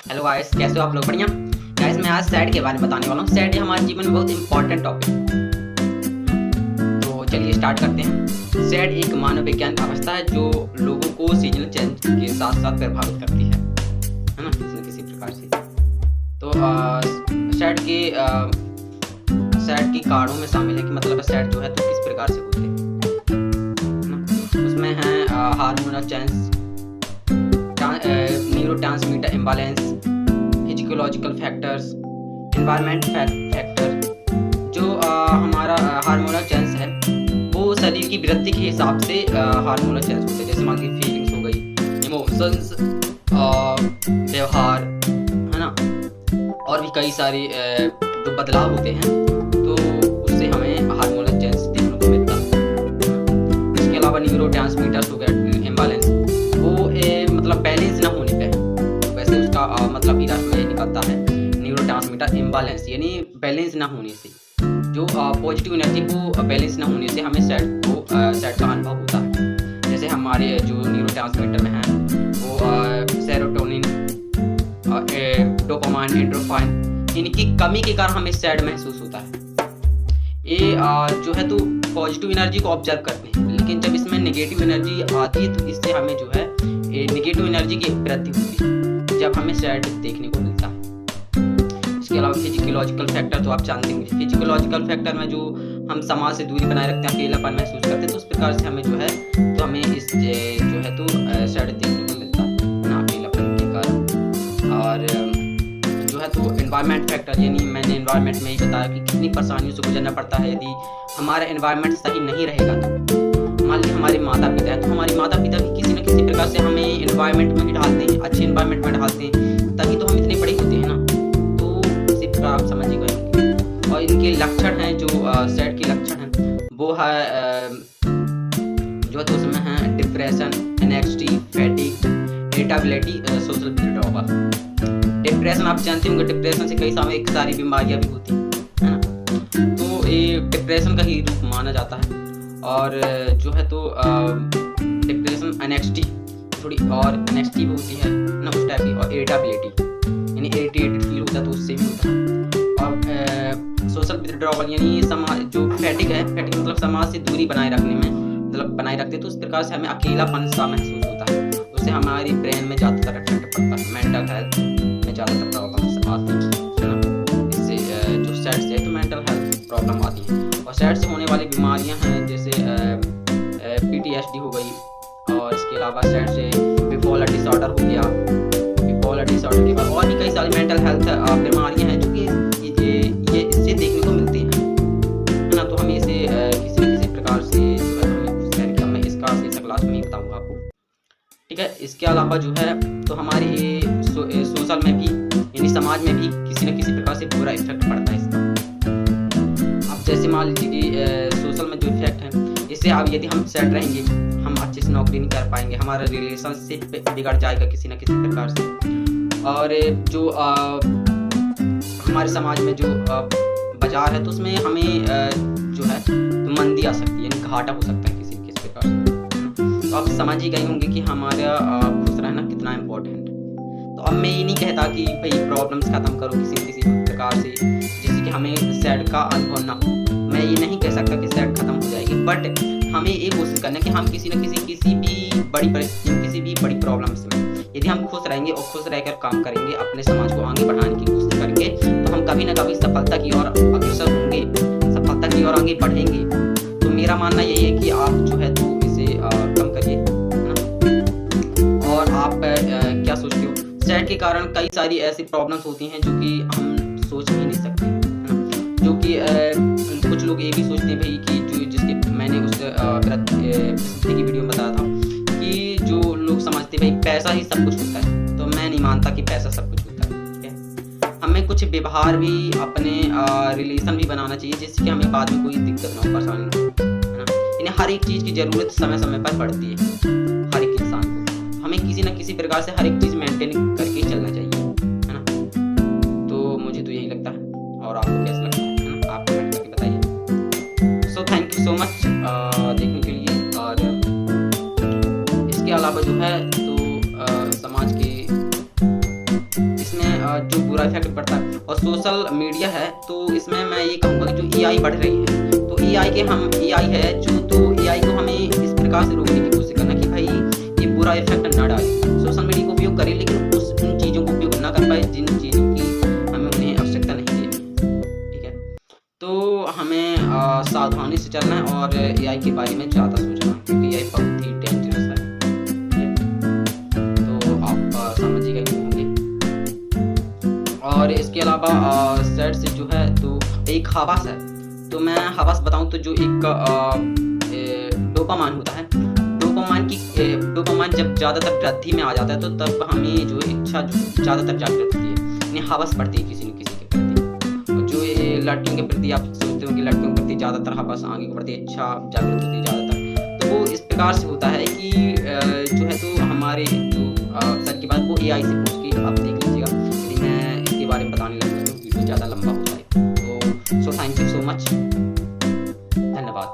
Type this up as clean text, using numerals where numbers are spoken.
Hello guys, कैसे हो आप लोग? बढ़िया गाइस। मैं आज सैड के बारे में बताने वाला हूँ। सैड हमारे जीवन में बहुत इंपॉर्टेंट टॉपिक है, तो चलिए स्टार्ट करते हैं। सैड एक मानव विज्ञान अवस्था है जो लोगों को सीजनल चेंज के साथ साथ प्रभावित करती है ना, किसी न किसी प्रकार से। तो सैड के कारणों में शामिल है कि मतलब सैड जो है तो किस प्रकार से होते हैं ना। उसमें है hormonal change, neurotransmitter imbalance, physiological factors, environment factor. जो हमारा हार्मोनल चेंज है वो शरीर की वृद्धि के हिसाब से हार्मोनल चेंज होते हैं। जैसे मान लीजिए फीलिंग्स हो गई, इमोशंस, व्यवहार, है ना, और भी कई सारे जो बदलाव होते हैं, तो उससे हमें हार्मोनल चेंज देखने को मिलता है। इसके अलावा न्यूरोट्रांसमीटर्स हो गया इम्बैलेंस, वो मतलब बैलेंस ना होने पे, वैसे उसका मतलब ही में निकलता है न्यूरोट्रांसमीटर इम्बैलेंस, यानी बैलेंस ना होने से, जो पॉजिटिव एनर्जी को बैलेंस ना होने से हमें सैड का अनुभव होता है। जैसे हमारे जो न्यूरोट्रांसमीटर में हैं वो सेरोटोनिन, डोपामाइन, एंडोर्फिन, इनकी कमी के कारण हमें सैड महसूस होता है। ये जो है तो पॉजिटिव एनर्जी को ऑब्जर्व करते हैं, लेकिन जब इसमें नेगेटिव एनर्जी आती है तो इससे हमें जो है नेगेटिव एनर्जी की वृद्धि होती है, जब हमें सैड देखने को मिलता है। इसके अलावा फिजियोलॉजिकल फैक्टर तो आप जानते होंगे। फिजियोलॉजिकल फैक्टर में जो हम समाज से दूरी बनाए रखते हैं, अकेलापन महसूस करते हैं, तो उस प्रकार से हमें जो है तो हमें इस जो है तो सैड देखने को मिलता है ना, अकेलापन के कारण। और जो है तो एनवायरनमेंट फैक्टर, यानी मैंने एनवायरनमेंट में ही बताया कि कितनी परेशानियों से गुजरना पड़ता है। यदि हमारा एनवायरनमेंट सही नहीं रहेगा तो मान लीजिए हमारे माता पिता हैं, तो हमारे माता पिता भी किसी न किसी प्रकार से हमें एनवायरनमेंट में ही डालते हैं, अच्छे एनवायरनमेंट में डालते हैं, तभी तो हम इतने बड़े होते हैं ना। तो इसी प्रकार आप समझिएगा। और इनके लक्षण हैं, जो सैड के लक्षण हैं वो है जो है तो उसमें है depression, anxiety, fatigue, irritability, social withdrawal. Depression आप जानते होंगे, डिप्रेशन से कई सारी बीमारियां भी होती हैं, है ना। तो ये डिप्रेशन का ही रूप माना जाता है। और जो है तो डिप्रेशन, एंग्जायटी थोड़ी और एंग्जायटी भी होती है ना उस टाइप की, और इरिटेबिलिटी यानी इरिटेटेड फील होता है तो उससे भी होता है। और सोशल विथड्रॉवल यानी समाज, जो फैटिग है, फैटिग मतलब समाज से दूरी बनाए रखने में, मतलब बनाए रखते तो उस प्रकार से हमें अकेलापन सा महसूस होता है। उससे हमारी ब्रेन में ज़्यादातर इफेक्ट पड़ता है, मेंटल हेल्थ में ज़्यादातर प्रॉब्लम्स आती है ना। इससे जो सैड से तो मेंटल हेल्थ प्रॉब्लम आती है। और सैड से होने वाली बीमारियां हैं जैसे PTSD हो गई, और इसके अलावा सैड से बिपोलर डिसऑर्डर हो गया। बिपोलर डिसऑर्डर के बाद और भी कई सारी मेंटल हेल्थ बीमारियां हैं जो कि ये इससे देखने को मिलती हैं, है ना। तो हमें इसे किसी न किसी प्रकार से जो है हमें खुश रहने की, मैं इसका अगली क्लास में ही बताऊंगा आपको, ठीक है। इसके अलावा जो है तो हमारे सोशल में भी, यानी समाज में भी किसी न किसी प्रकार से बुरा इफेक्ट पड़ता है इसका। अब जैसे मान लीजिए कि सोशल में जो इफेक्ट है, इससे अब यदि हम सैड रहेंगे, हम अच्छे से नौकरी नहीं कर पाएंगे, हमारा रिलेशनशिप बिगड़ जाएगा किसी न किसी प्रकार से। और जो हमारे समाज में जो बाजार है तो उसमें हमें जो है तो मंदी आ सकती है, यानी घाटा हो सकता है किसी प्रकार से। तो आप समझ ही गए होंगे कि हमारा खुश रहना कितना इम्पोर्टेंट है। तो अब मैं ये नहीं कहता कि भाई प्रॉब्लम्स खत्म करो किसी प्रकार से, जिससे कि हमें सैड का अनुभव ना हो। मैं ये नहीं कह सकता कि सैड खत्म हो जाएगी, बट हमें ये कोशिश करना है कि हम किसी भी बड़ी परिस्थिति में, किसी भी बड़ी प्रॉब्लम्स में यदि हम खुश रहेंगे और खुश रहकर काम करेंगे, अपने समाज को आगे बढ़ाने की कोशिश करके, तो हम कभी ना कभी सफलता की ओर अग्रसर होंगे, सफलता की ओर आगे बढ़ेंगे। तो मेरा मानना यही है कि आप जो है तो इसे कम करिए, है ना। और आप क्या सोचते हो? सैड के कारण कई सारी ऐसी प्रॉब्लम्स होती हैं जो कि हम सोच ही नहीं सकते, है ना। जो कि कुछ लोग ये भी सोचते हैं भाई कि जो जिसके मैंने उस प्रसिद्धि की वीडियो में बताया था कि जो लोग समझते भाई पैसा ही सब कुछ होता है, तो मैं नहीं मानता कि पैसा सब कुछ होता है, ठीक है। हमें कुछ व्यवहार भी, अपने रिलेशन भी बनाना चाहिए, जिससे कि हमें बाद में कोई दिक्कत ना हो, परेशानी ना हो, है ना। यानी हर एक चीज़ की ज़रूरत समय समय पर पड़ती है हर एक इंसान को। हमें किसी न किसी प्रकार से हर एक चीज़ मेंटेन करके चलना चाहिए, है ना। तो मुझे तो यही लगता है, और आपको कैसा लगता है ना, आप कमेंट करके बताइए। So thank you so much देखने के लिए। और इसके अलावा जो है तो समाज के इसमें जो बुरा इफेक्ट पड़ता है। और सोशल मीडिया है तो इसमें मैं ये कहूँगा कि जो एआई बढ़ रही है, तो एआई है जो, तो एआई को हमें इस प्रकार से रोकने की कोशिश करना कि भाई ये बुरा इफेक्ट ना डाले, सोशल मीडिया का उपयोग करें लेकिन उन चीज़ों को उपयोग ना कर पाए जिन चीज़ों की हमें उन्हें आवश्यकता नहीं है। ठीक है, तो हमें सावधानी से चलना है और एआई के बारे में ज़्यादा सोचना, क्योंकि एआई बहुत ही डेंजरस है। तो आप समझिएगा क्यों होंगे। और इसके अलावा सेट से जो है तो एक हवास है, तो मैं हवास बताऊं तो जो एक डोपामाइन होता है, डोपामाइन जब ज़्यादातर वृद्धि में आ जाता है तो तब हमें जो इच्छा जो ज़्यादातर जागृत होती है, यानी हवस बढ़ती है किसी न किसी के प्रति। और जो ये लड़कियों के प्रति आप सोचते हो कि लड़कियों के प्रति ज़्यादातर हवस, आगे के प्रति इच्छा जागृत होती है ज़्यादातर, तो वो इस प्रकार से होता है कि जो है तो हमारे जो सर की बात वो एआई से पूछ के आप देख लीजिएगा, यदि मैं इसके बारे में बताने लगूँ तो वीडियो ज़्यादा लंबा हो जाए। तो थैंक यू सो मच, धन्यवाद।